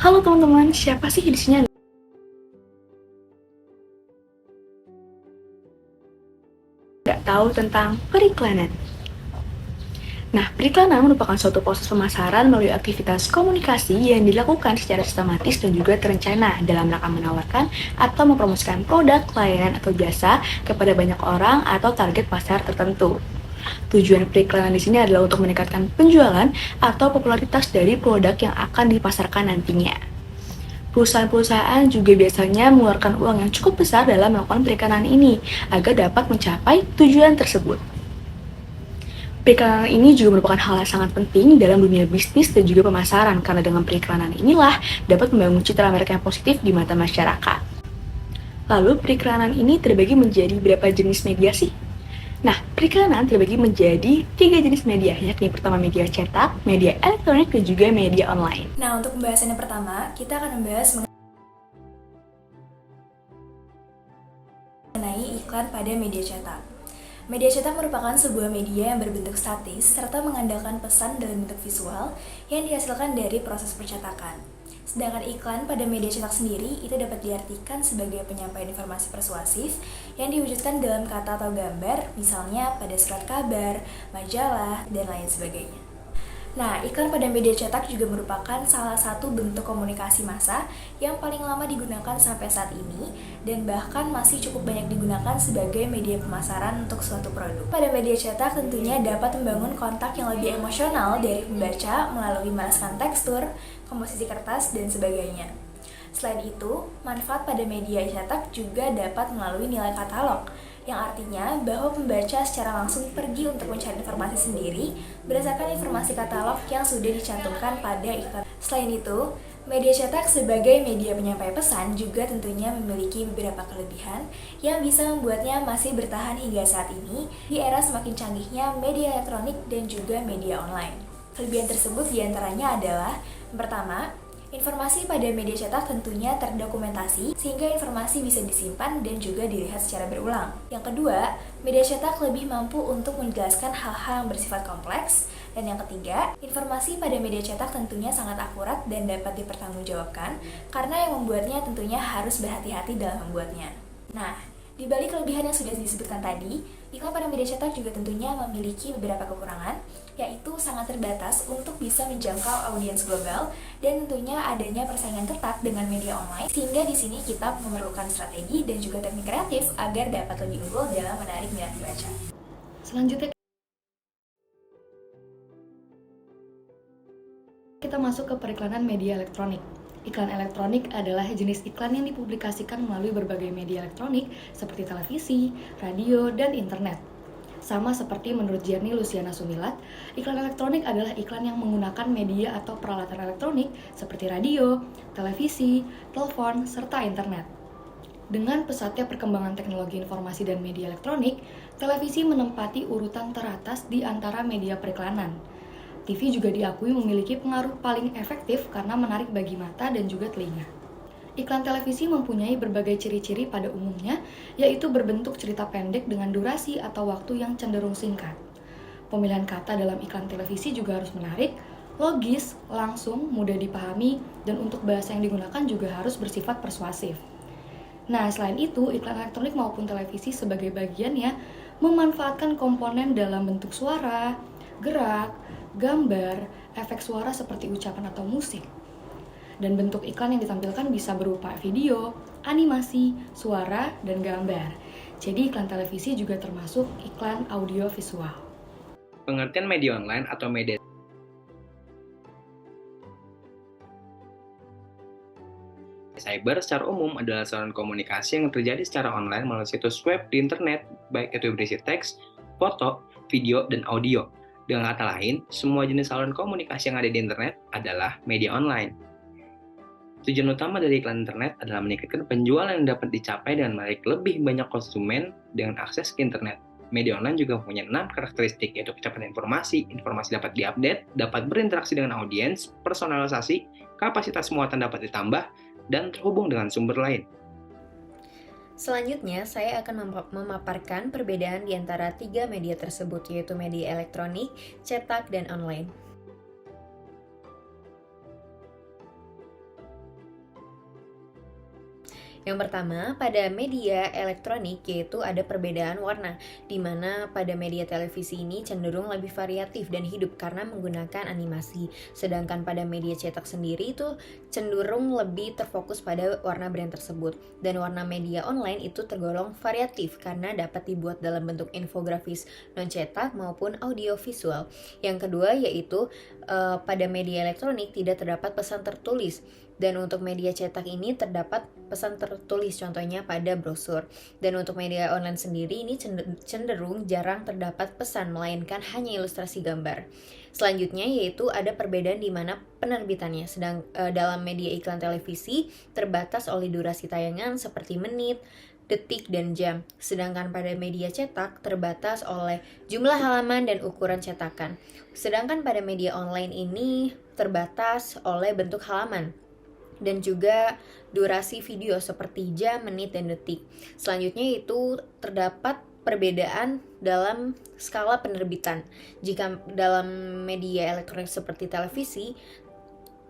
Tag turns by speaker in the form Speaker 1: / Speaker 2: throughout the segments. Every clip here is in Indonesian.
Speaker 1: Halo teman-teman, siapa sih di sini nggak tahu tentang periklanan? Nah, periklanan merupakan suatu proses pemasaran melalui aktivitas komunikasi yang dilakukan secara sistematis dan juga terencana dalam rangka menawarkan atau mempromosikan produk, layanan, atau jasa kepada banyak orang atau target pasar tertentu. Tujuan periklanan di sini adalah untuk meningkatkan penjualan atau popularitas dari produk yang akan dipasarkan nantinya. Perusahaan-perusahaan juga biasanya mengeluarkan uang yang cukup besar dalam melakukan periklanan ini agar dapat mencapai tujuan tersebut. Periklanan ini juga merupakan hal yang sangat penting dalam dunia bisnis dan juga pemasaran karena dengan periklanan inilah dapat membangun citra mereka yang positif di mata masyarakat. Lalu periklanan ini terbagi menjadi berapa jenis media sih? Nah, periklanan terbagi menjadi 3 jenis media, yakni pertama media cetak, media elektronik, dan juga media online.
Speaker 2: Nah, untuk pembahasan yang pertama, kita akan membahas mengenai iklan pada media cetak. Media cetak merupakan sebuah media yang berbentuk statis serta mengandalkan pesan dalam bentuk visual yang dihasilkan dari proses percetakan. Sedangkan iklan pada media cetak sendiri itu dapat diartikan sebagai penyampaian informasi persuasif yang diwujudkan dalam kata atau gambar, misalnya pada surat kabar, majalah, dan lain sebagainya. Nah, iklan pada media cetak juga merupakan salah satu bentuk komunikasi massa yang paling lama digunakan sampai saat ini dan bahkan masih cukup banyak digunakan sebagai media pemasaran untuk suatu produk. Pada media cetak tentunya dapat membangun kontak yang lebih emosional dari pembaca melalui merasakan tekstur, komposisi kertas, dan sebagainya. Selain itu, manfaat pada media cetak juga dapat melalui nilai katalog, yang artinya bahwa pembaca secara langsung pergi untuk mencari informasi sendiri berdasarkan informasi katalog yang sudah dicantumkan pada iklan. Selain itu, media cetak sebagai media penyampai pesan juga tentunya memiliki beberapa kelebihan yang bisa membuatnya masih bertahan hingga saat ini di era semakin canggihnya media elektronik dan juga media online. Kelebihan tersebut diantaranya adalah, yang pertama, informasi pada media cetak tentunya terdokumentasi sehingga informasi bisa disimpan dan juga dilihat secara berulang. Yang kedua, media cetak lebih mampu untuk menjelaskan hal-hal yang bersifat kompleks. Dan yang ketiga, informasi pada media cetak tentunya sangat akurat dan dapat dipertanggungjawabkan karena yang membuatnya tentunya harus berhati-hati dalam membuatnya. Nah, di balik kelebihan yang sudah disebutkan tadi, iklan pada media cetak juga tentunya memiliki beberapa kekurangan, yaitu sangat terbatas untuk bisa menjangkau audiens global dan tentunya adanya persaingan ketat dengan media online, sehingga di sini kita memerlukan strategi dan juga teknik kreatif agar dapat lebih unggul dalam menarik minat pembaca.
Speaker 1: Selanjutnya kita masuk ke periklanan media elektronik. Iklan elektronik adalah jenis iklan yang dipublikasikan melalui berbagai media elektronik seperti televisi, radio, dan internet. Sama seperti menurut Jerni Luciana Sumilat, iklan elektronik adalah iklan yang menggunakan media atau peralatan elektronik seperti radio, televisi, telepon, serta internet. Dengan pesatnya perkembangan teknologi informasi dan media elektronik, televisi menempati urutan teratas di antara media periklanan. TV juga diakui memiliki pengaruh paling efektif karena menarik bagi mata dan juga telinga. Iklan televisi mempunyai berbagai ciri-ciri pada umumnya, yaitu berbentuk cerita pendek dengan durasi atau waktu yang cenderung singkat. Pemilihan kata dalam iklan televisi juga harus menarik, logis, langsung, mudah dipahami, dan untuk bahasa yang digunakan juga harus bersifat persuasif. Nah, selain itu, iklan elektronik maupun televisi sebagai bagiannya memanfaatkan komponen dalam bentuk suara, gerak, gambar, efek suara seperti ucapan atau musik. Dan bentuk iklan yang ditampilkan bisa berupa video, animasi, suara, dan gambar. Jadi iklan televisi juga termasuk iklan audio visual.
Speaker 3: Pengertian media online atau media cyber secara umum adalah saluran komunikasi yang terjadi secara online melalui situs web di internet, baik itu berisi teks, foto, video, dan audio. Dengan kata lain, semua jenis saluran komunikasi yang ada di internet adalah media online. Tujuan utama dari iklan internet adalah meningkatkan penjualan yang dapat dicapai dengan menarik lebih banyak konsumen dengan akses ke internet. Media online juga mempunyai 6 karakteristik, yaitu kecepatan informasi dapat diupdate, dapat berinteraksi dengan audiens, personalisasi, kapasitas muatan dapat ditambah, dan terhubung dengan sumber lain.
Speaker 4: Selanjutnya, saya akan memaparkan perbedaan di antara 3 media tersebut, yaitu media elektronik, cetak, dan online. Yang pertama, pada media elektronik yaitu ada perbedaan warna, di mana pada media televisi ini cenderung lebih variatif dan hidup karena menggunakan animasi. Sedangkan pada media cetak sendiri itu cenderung lebih terfokus pada warna brand tersebut. Dan warna media online itu tergolong variatif karena dapat dibuat dalam bentuk infografis non-cetak maupun audio visual. Yang kedua yaitu pada media elektronik tidak terdapat pesan tertulis. Dan untuk media cetak ini terdapat pesan tertulis, contohnya pada brosur. Dan untuk media online sendiri ini cenderung jarang terdapat pesan, melainkan hanya ilustrasi gambar. Selanjutnya yaitu ada perbedaan di mana penerbitannya. Dalam media iklan televisi terbatas oleh durasi tayangan seperti menit, detik, dan jam. Sedangkan pada media cetak terbatas oleh jumlah halaman dan ukuran cetakan. Sedangkan pada media online ini terbatas oleh bentuk halaman dan juga durasi video seperti jam, menit, dan detik. Selanjutnya itu terdapat perbedaan dalam skala penerbitan. Jika dalam media elektronik seperti televisi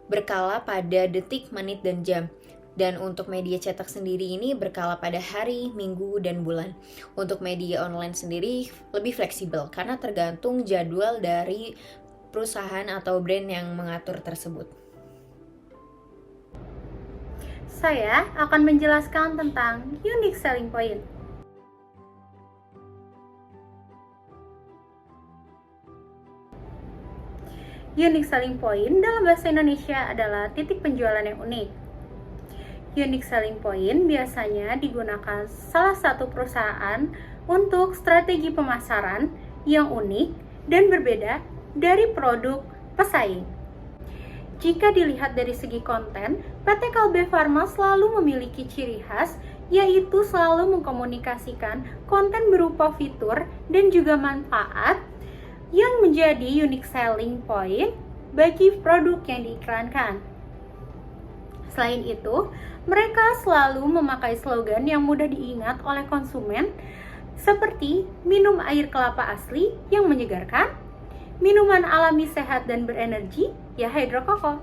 Speaker 4: berkala pada detik, menit, dan jam. Dan untuk media cetak sendiri ini berkala pada hari, minggu, dan bulan. Untuk media online sendiri lebih fleksibel karena tergantung jadwal dari perusahaan atau brand yang mengatur tersebut.
Speaker 5: Saya akan menjelaskan tentang unique selling point. Unique selling point dalam bahasa Indonesia adalah titik penjualan yang unik. Unique selling point biasanya digunakan salah satu perusahaan untuk strategi pemasaran yang unik dan berbeda dari produk pesaing. Jika dilihat dari segi konten, PT Kalbe Farma selalu memiliki ciri khas, yaitu selalu mengkomunikasikan konten berupa fitur dan juga manfaat yang menjadi unique selling point bagi produk yang diiklankan. Selain itu, mereka selalu memakai slogan yang mudah diingat oleh konsumen, seperti minum air kelapa asli yang menyegarkan, minuman alami sehat dan berenergi, ya Hydro Koko.